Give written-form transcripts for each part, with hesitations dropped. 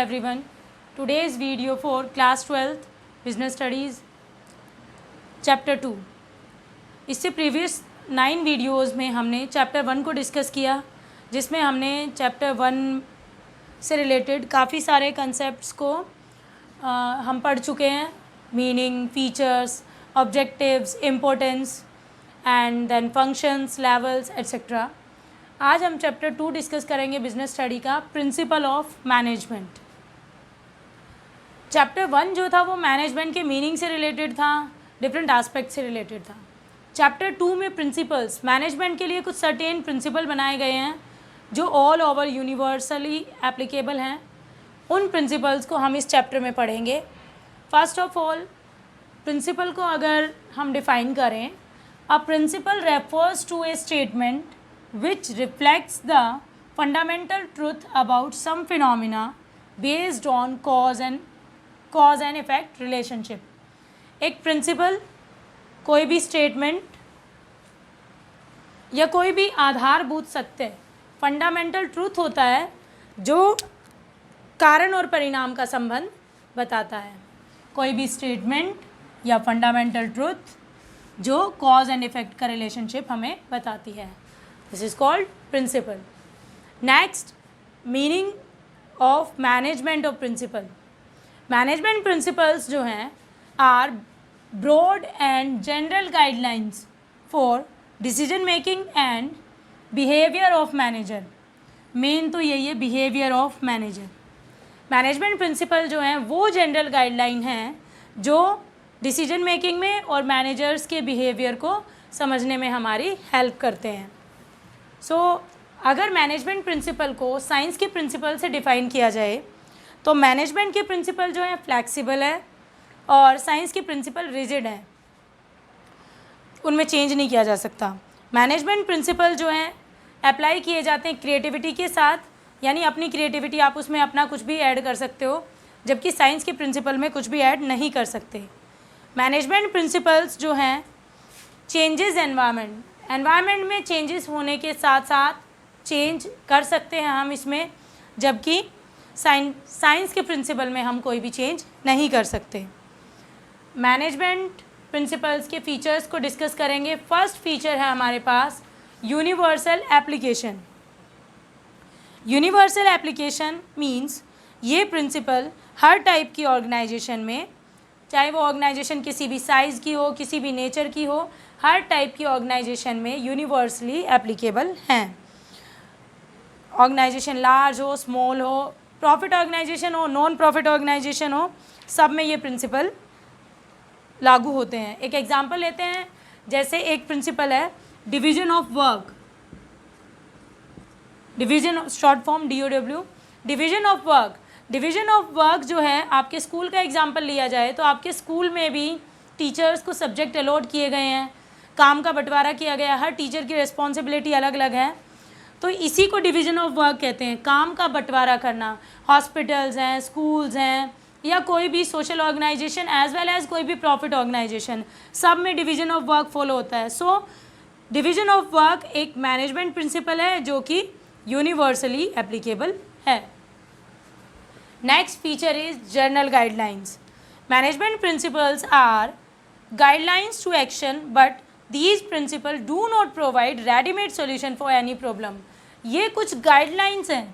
everyone. Today's video for class 12th business studies chapter 2. इससे previous 9 videos में हमने chapter 1 को डिस्कस किया, जिसमें हमने चैप्टर 1 से रिलेटेड काफ़ी सारे कंसेप्ट्स को हम पढ़ चुके हैं. Meaning, features, objectives, importance and then functions, levels etcetera. आज हम चैप्टर 2 डिस्कस करेंगे बिजनेस स्टडी का, प्रिंसिपल ऑफ मैनेजमेंट. चैप्टर 1 जो था वो मैनेजमेंट के मीनिंग से रिलेटेड था, डिफरेंट एस्पेक्ट से रिलेटेड था. चैप्टर 2 में प्रिंसिपल्स, मैनेजमेंट के लिए कुछ सर्टेन प्रिंसिपल बनाए गए हैं जो ऑल ओवर यूनिवर्सली एप्लीकेबल हैं. उन प्रिंसिपल्स को हम इस चैप्टर में पढ़ेंगे. फर्स्ट ऑफ ऑल, प्रिंसिपल को अगर हम डिफ़ाइन करें, a principle refers to a statement which reflects the fundamental truth about some phenomena based on cause and effect relationship. एक प्रिंसिपल कोई भी स्टेटमेंट या कोई भी आधारभूत सत्य, फंडामेंटल ट्रूथ होता है जो कारण और परिणाम का संबंध बताता है. कोई भी स्टेटमेंट या फंडामेंटल ट्रूथ जो कॉज एंड इफेक्ट का रिलेशनशिप हमें बताती है. This is called principle. Next, meaning of management of principle. Management principles जो हैं are broad and general guidelines for decision making and behavior of manager. Main तो यही है, behavior of manager. Management principle जो हैं वो general guideline हैं जो decision making में और managers के behavior को समझने में हमारी help करते हैं. अगर मैनेजमेंट प्रिंसिपल को साइंस के प्रिंसिपल से डिफ़ाइन किया जाए तो मैनेजमेंट के प्रिंसिपल जो है फ्लैक्सिबल है और साइंस के प्रिंसिपल रिजिड है, उनमें चेंज नहीं किया जा सकता. मैनेजमेंट प्रिंसिपल जो हैं अप्लाई किए जाते हैं क्रिएटिविटी के साथ, यानी अपनी क्रिएटिविटी आप उसमें अपना कुछ भी ऐड कर सकते हो, जबकि साइंस के प्रिंसिपल में कुछ भी ऐड नहीं कर सकते. मैनेजमेंट प्रिंसिपल्स जो हैं चेंजेस एनवायरनमेंट में चेंजेस होने के साथ साथ चेंज कर सकते हैं हम इसमें, जबकि साइंस के प्रिंसिपल में हम कोई भी चेंज नहीं कर सकते. मैनेजमेंट प्रिंसिपल्स के फीचर्स को डिस्कस करेंगे. फर्स्ट फीचर है हमारे पास universal application. Universal application means ये प्रिंसिपल हर टाइप की ऑर्गेनाइजेशन में, चाहे वो ऑर्गेनाइजेशन किसी भी साइज़ की हो, किसी भी नेचर की हो, हर टाइप की ऑर्गेनाइजेशन में यूनिवर्सली एप्लीकेबल हैं. ऑर्गेनाइजेशन लार्ज हो, स्मॉल हो, प्रॉफिट ऑर्गेनाइजेशन हो, नॉन प्रॉफिट ऑर्गेनाइजेशन हो, सब में ये प्रिंसिपल लागू होते हैं. एक एग्जांपल लेते हैं, जैसे एक प्रिंसिपल है division of work. Division short form DOW, division of work. Division of work जो है, आपके स्कूल का एग्जांपल लिया जाए तो आपके स्कूल में भी टीचर्स को सब्जेक्ट अलॉट किए गए हैं, काम का बंटवारा किया गया, हर टीचर की रिस्पॉन्सिबिलिटी अलग अलग है, तो इसी को डिवीजन ऑफ वर्क कहते हैं. काम का बंटवारा करना. हॉस्पिटल्स हैं, स्कूल्स हैं, या कोई भी social organisation as well as कोई भी प्रॉफिट ऑर्गेनाइजेशन, सब में डिवीजन ऑफ वर्क फॉलो होता है. सो डिवीजन ऑफ वर्क एक मैनेजमेंट प्रिंसिपल है जो कि यूनिवर्सली एप्लीकेबल है. Next feature is general guidelines. Management principles are guidelines to action, but these principles do not provide ready-made solution for any problem. ये कुछ guidelines हैं,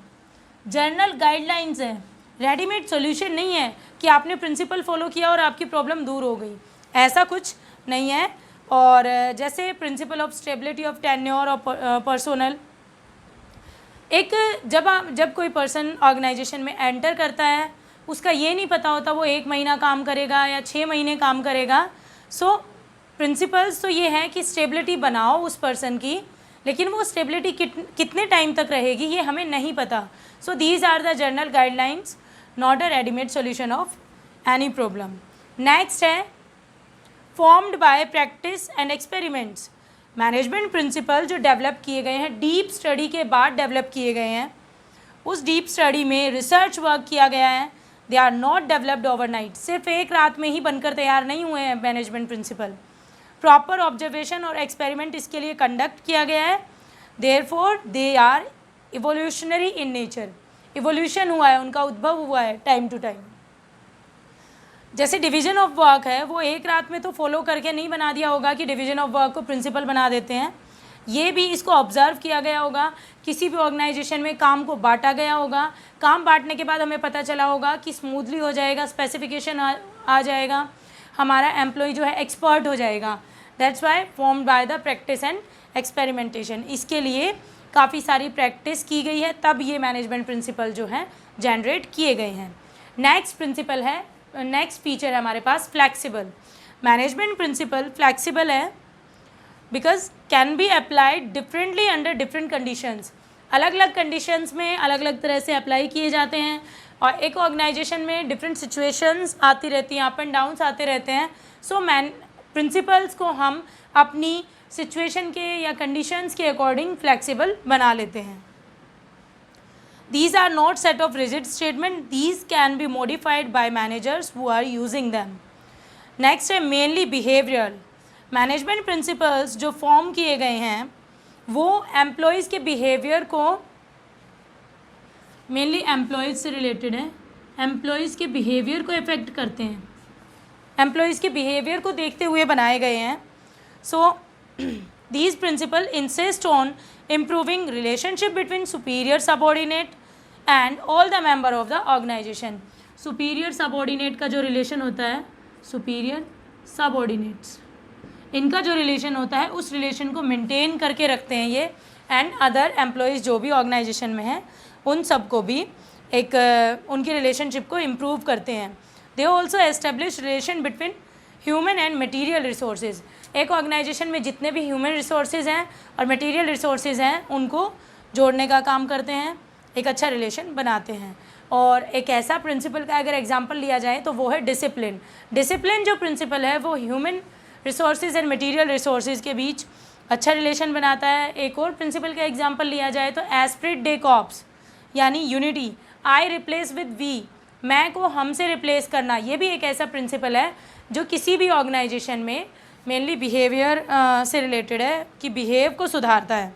journal guidelines हैं, readymade solution नहीं है कि आपने प्रिंसिपल फॉलो किया और आपकी प्रॉब्लम दूर हो गई, ऐसा कुछ नहीं है. और जैसे principle of stability of tenure और पर्सोनल, एक जब कोई पर्सन ऑर्गेनाइजेशन में एंटर करता है, उसका ये नहीं पता होता वो 1 महीना काम करेगा या 6 महीने काम करेगा. सो प्रिंसिपल्स तो ये है कि स्टेबिलिटी बनाओ उस पर्सन की, लेकिन वो स्टेबिलिटी कितने टाइम तक रहेगी ये हमें नहीं पता. So these are the general guidelines, not a readymade solution of any problem. Next है formed by practice and experiments. Management principle जो डेवलप किए गए हैं, डीप स्टडी के बाद डेवलप किए गए हैं. उस डीप स्टडी में रिसर्च वर्क किया गया है. They are not developed overnight. सिर्फ एक रात में ही बनकर तैयार नहीं हुए हैं मैनेजमेंट प्रिंसिपल. प्रॉपर ऑब्जर्वेशन और एक्सपेरिमेंट इसके लिए कंडक्ट किया गया है. Therefore they are evolutionary in nature. Evolution हुआ है, उनका उद्भव हुआ है टाइम टू टाइम। जैसे डिवीज़न ऑफ वर्क है, वो एक रात में तो फॉलो करके नहीं बना दिया होगा कि डिवीज़न ऑफ वर्क को प्रिंसिपल बना देते हैं। ये भी इसको ऑब्ज़र्व किया गया होगा, किसी भी ऑर्गेनाइजेशन में काम को बांटा गया होगा, काम बांटने के बाद हमें पता चला होगा कि स्मूथली हो जाएगा, स्पेसिफिकेशन आ जाएगा, हमारा एम्प्लॉय जो है एक्सपर्ट हो जाएगा। That's why formed by the practice and experimentation. इसके लिए काफ़ी सारी प्रैक्टिस की गई है, तब ये मैनेजमेंट प्रिंसिपल जो हैं जनरेट किए गए हैं। नेक्स्ट प्रिंसिपल है, नेक्स्ट फीचर है हमारे पास फ्लैक्सिबल। मैनेजमेंट प्रिंसिपल फ्लैक्सिबल है because can be applied differently under different conditions. अलग अलग कंडीशंस में अलग अलग तरह से अप्लाई किए जाते हैं, और एक ऑर्गेनाइजेशन में डिफरेंट सिचुएशंस आती रहती हैं, अप एंड डाउन्स आते रहते हैं। सो प्रिंसिपल्स को हम अपनी सिचुएशन के या कंडीशंस के अकॉर्डिंग फ्लैक्सिबल बना लेते हैं। These are not set of rigid statement. These can be modified by managers who are using them. Next है mainly behavioral. Management principles जो फॉर्म किए गए हैं वो एम्प्लॉयज़ के बिहेवियर को, मेनली एम्प्लॉयज़ से रिलेटेड है, एम्प्लॉयज़ के बिहेवियर को इफ़ेक्ट करते हैं, एम्प्लॉयज़ के बिहेवियर को देखते हुए बनाए गए हैं। सो these principles insist on improving relationship between superior subordinate and all the member of the organization. superior subordinate का जो रिलेशन होता है, superior subordinates, इनका जो रिलेशन होता है उस रिलेशन को मेंटेन करके रखते हैं ये, एंड अदर एम्प्लॉयज़ जो भी ऑर्गेनाइजेशन में हैं उन सबको भी एक उनकी रिलेशनशिप को इम्प्रूव करते हैं। They also establish relation between human and material resources. एक ऑर्गेनाइजेशन में जितने भी ह्यूमन रिसोर्सेज हैं और मटीरियल रिसोर्सेज हैं उनको जोड़ने का काम करते हैं, एक अच्छा रिलेशन बनाते हैं। और एक ऐसा प्रिंसिपल का अगर एग्जांपल लिया जाए तो वो है डिसिप्लिन। डिसिप्लिन जो प्रिंसिपल है वो human resources and material resources के बीच अच्छा रिलेशन बनाता है। एक और प्रिंसिपल का एग्जांपल लिया जाए तो एस्पिरिट डे कॉप्स, यानी unity, I replace with we, मैं को हम से रिप्लेस करना, ये भी एक ऐसा प्रिंसिपल है जो किसी भी ऑर्गेनाइजेशन में मेनली बिहेवियर से रिलेटेड है कि बिहेव को सुधारता है।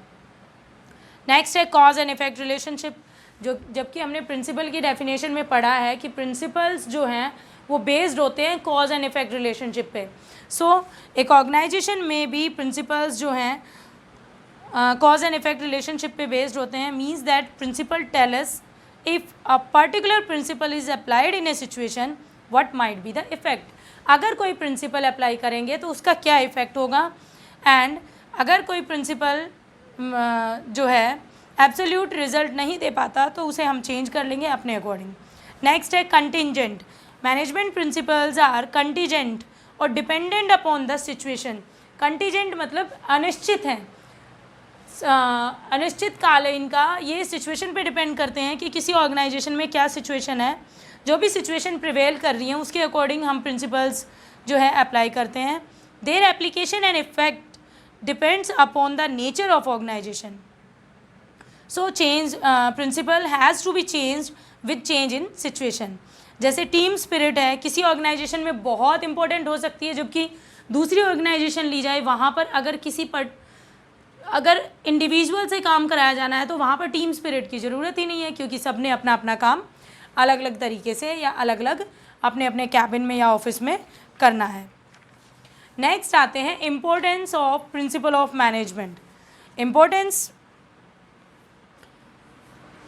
नेक्स्ट है कॉज एंड इफेक्ट रिलेशनशिप, जो जबकि हमने प्रिंसिपल की डेफिनेशन में पढ़ा है कि प्रिंसिपल्स जो हैं वो बेस्ड होते हैं कॉज एंड इफेक्ट रिलेशनशिप पे। सो एक ऑर्गेनाइजेशन में भी प्रिंसिपल्स जो हैं कॉज एंड इफेक्ट रिलेशनशिप पे बेस्ड होते हैं। Means that principle tell us if a particular principle is applied in a situation what might be the effect. अगर कोई प्रिंसिपल अप्लाई करेंगे तो उसका क्या इफ़ेक्ट होगा, एंड अगर कोई प्रिंसिपल जो है एब्सोल्यूट रिजल्ट नहीं दे पाता तो उसे हम चेंज कर लेंगे अपने अकॉर्डिंग। नेक्स्ट है contingent. Management principles are contingent और dependent upon the situation. Contingent मतलब अनिश्चित हैं, अनिश्चित काल है इनका, ये सिचुएशन पे डिपेंड करते हैं कि किसी ऑर्गेनाइजेशन में क्या सिचुएशन है, जो भी सिचुएशन प्रिवेल कर रही है उसके अकॉर्डिंग हम प्रिंसिपल्स जो है अप्लाई करते हैं। Their application and effect depends upon the nature of organisation. So change principle has to be change with change in situation. जैसे टीम स्पिरिट है, किसी ऑर्गेनाइजेशन में बहुत इंपॉर्टेंट हो सकती है, जबकि दूसरी ऑर्गेनाइजेशन ली जाए वहाँ पर अगर इंडिविजुअल से काम कराया जाना है तो वहाँ पर टीम स्पिरिट की ज़रूरत ही नहीं है, क्योंकि सब ने अपना अपना काम अलग अलग तरीके से या अलग अलग अपने अपने कैबिन में या ऑफिस में करना है। नेक्स्ट आते हैं importance of principle of management. Importance,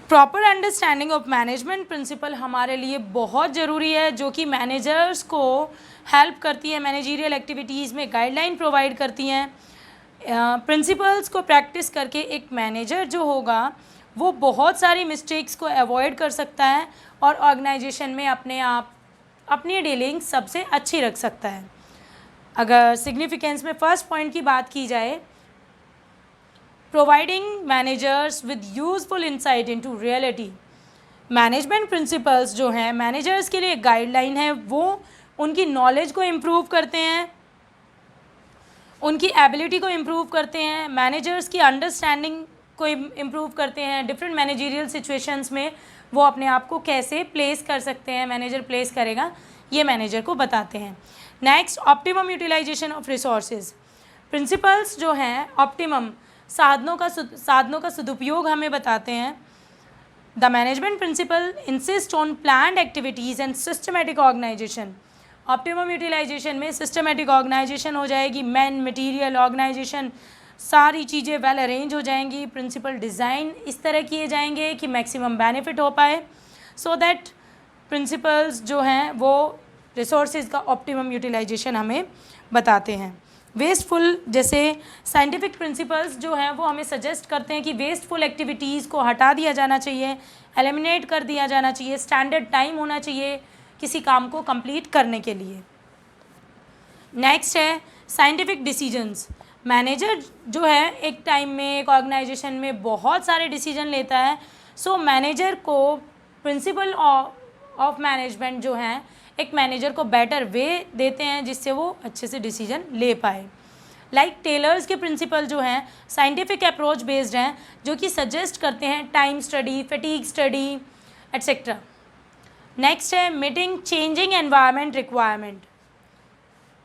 proper understanding of management principle हमारे लिए बहुत ज़रूरी है, जो कि मैनेजर्स को हेल्प करती है, मैनेजरियल एक्टिविटीज़ में गाइडलाइन प्रोवाइड करती हैं। प्रिंसिपल्स को प्रैक्टिस करके एक मैनेजर जो होगा वो बहुत सारी मिस्टेक्स को अवॉइड कर सकता है और ऑर्गेनाइजेशन में अपनी डीलिंग सबसे अच्छी रख सकता है। अगर सिग्निफिकेंस में फर्स्ट पॉइंट की बात की जाए, providing managers with useful insight into reality. Management principles जो हैं मैनेजर्स के लिए गाइडलाइन है, वो उनकी नॉलेज को इम्प्रूव करते हैं, उनकी एबिलिटी को इम्प्रूव करते हैं, मैनेजर्स की अंडरस्टैंडिंग को इम्प्रूव करते हैं। डिफरेंट मैनेजरियल सिचुएशंस में वो अपने आप को कैसे प्लेस कर सकते हैं, मैनेजर प्लेस करेगा, ये मैनेजर को बताते हैं। Next, optimum utilisation of resources. Principles जो हैं ऑप्टिमम साधनों का सदुपयोग हमें बताते हैं। The management principle insist on planned activities and systematic organisation. Optimum utilisation में सिस्टमेटिक ऑर्गेनाइजेशन हो जाएगी, मैन मटेरियल ऑर्गेनाइजेशन, सारी चीज़ें वेल अरेंज हो जाएंगी। प्रिंसिपल डिज़ाइन इस तरह किए जाएंगे कि मैक्सिमम बेनिफिट हो पाए, सो दैट प्रिंसिपल्स जो हैं वो रिसोर्सेज का ऑप्टिमम यूटिलाइजेशन हमें बताते हैं। वेस्टफुल, जैसे साइंटिफिक प्रिंसिपल्स जो हैं वो हमें सजेस्ट करते हैं कि वेस्टफुल एक्टिविटीज़ को हटा दिया जाना चाहिए, एलिमिनेट कर दिया जाना चाहिए, स्टैंडर्ड टाइम होना चाहिए किसी काम को कंप्लीट करने के लिए। नेक्स्ट है साइंटिफिक डिसीजंस। मैनेजर जो है एक टाइम में एक ऑर्गेनाइजेशन में बहुत सारे डिसीजन लेता है, सो मैनेजर को प्रिंसिपल ऑफ मैनेजमेंट जो हैं एक मैनेजर को बेटर वे देते हैं जिससे वो अच्छे से डिसीजन ले पाए। लाइक टेलर्स के प्रिंसिपल जो हैं साइंटिफिक अप्रोच बेस्ड हैं, जो कि सजेस्ट करते हैं time study, fatigue study etcetera. Next है meeting changing environment requirement.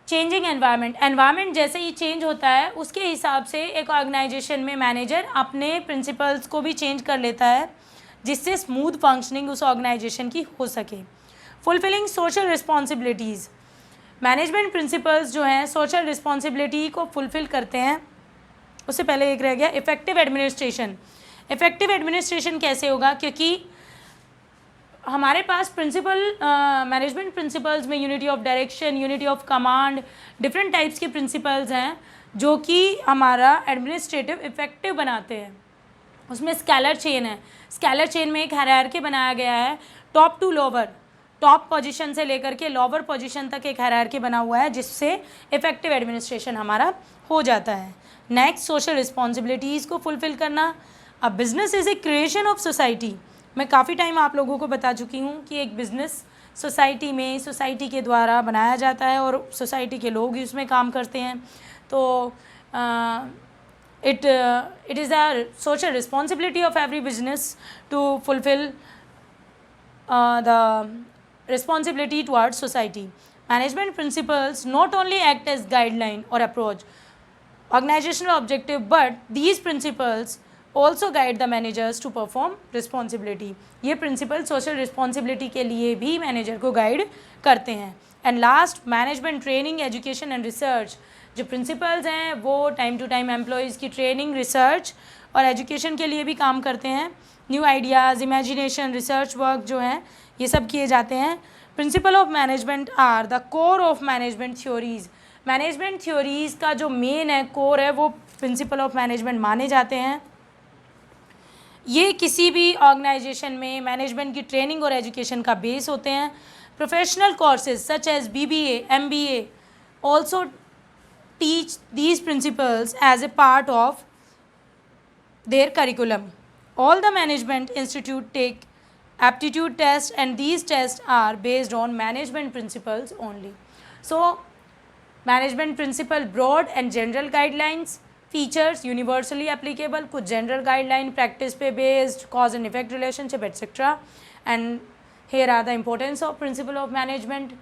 Changing environment जैसे ही चेंज होता है उसके हिसाब से एक ऑर्गेनाइजेशन में मैनेजर अपने प्रिंसिपल्स को भी चेंज कर लेता है जिससे स्मूथ फंक्शनिंग उस ऑर्गेनाइजेशन की हो सके। Fulfilling social responsibilities. Management principles जो हैं सोशल रिस्पॉन्सिबिलिटी को फुलफ़िल करते हैं। उससे पहले एक रह गया इफ़ेक्टिव एडमिनिस्ट्रेशन। इफ़ेक्टिव एडमिनिस्ट्रेशन कैसे होगा, क्योंकि हमारे पास प्रिंसिपल मैनेजमेंट प्रिंसिपल्स में unity of direction, unity of command, different types के प्रिंसिपल्स हैं जो कि हमारा एडमिनिस्ट्रेटिव इफ़ेक्टिव बनाते हैं। उसमें स्केलर चेन है, स्केलर चेन में एक हायरार्की बनाया गया है, top to lower, top position से लेकर के लोअर पोजीशन तक एक हायरार्की बना हुआ है जिससे इफ़ेक्टिव एडमिनिस्ट्रेशन हमारा हो जाता है। नेक्स्ट सोशल रिस्पॉन्सिबिलिटीज़ को फुलफ़िल करना। A business is a creation of society. मैं काफ़ी टाइम आप लोगों को बता चुकी हूँ कि एक बिज़नेस सोसाइटी में सोसाइटी के द्वारा बनाया जाता है और सोसाइटी के लोग ही उसमें काम करते हैं। तो it is a social responsibility of every business to fulfill the responsibility towards society. Management principles not only act as guideline or approach organizational objective, but these principles also guide the managers to perform responsibility. ये principles social responsibility के लिए भी manager को guide करते हैं. And last, management training, education and research. जो principles हैं वो टाइम टू टाइम एम्प्लॉयज़ की ट्रेनिंग, रिसर्च और एजुकेशन के लिए भी काम करते हैं। New ideas, imagination, research work जो हैं ये सब किए जाते हैं। Principle of management are the core of management theories. Management theories का जो मेन है, कोर है, वो प्रिंसिपल ऑफ मैनेजमेंट माने जाते हैं। ये किसी भी ऑर्गेनाइजेशन में मैनेजमेंट की ट्रेनिंग और एजुकेशन का बेस होते हैं। Professional courses such as BBA, MBA also teach these principles as a part of their curriculum. All the management institute take aptitude tests and these tests are based on management principles only. So management principle broad and general guidelines, features universally applicable, कुछ general guideline, practice पे based, cause and effect relationship etc. And here are the importance of principle of management.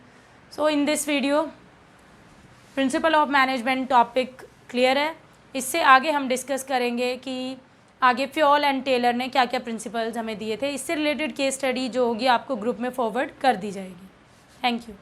So in this video principal of management topic clear है। इससे आगे हम discuss करेंगे कि आगे Fayol and Taylor ने क्या क्या प्रिंसिपल्स हमें दिए थे। इससे रिलेटेड केस स्टडी जो होगी आपको ग्रुप में फॉरवर्ड कर दी जाएगी। Thank you.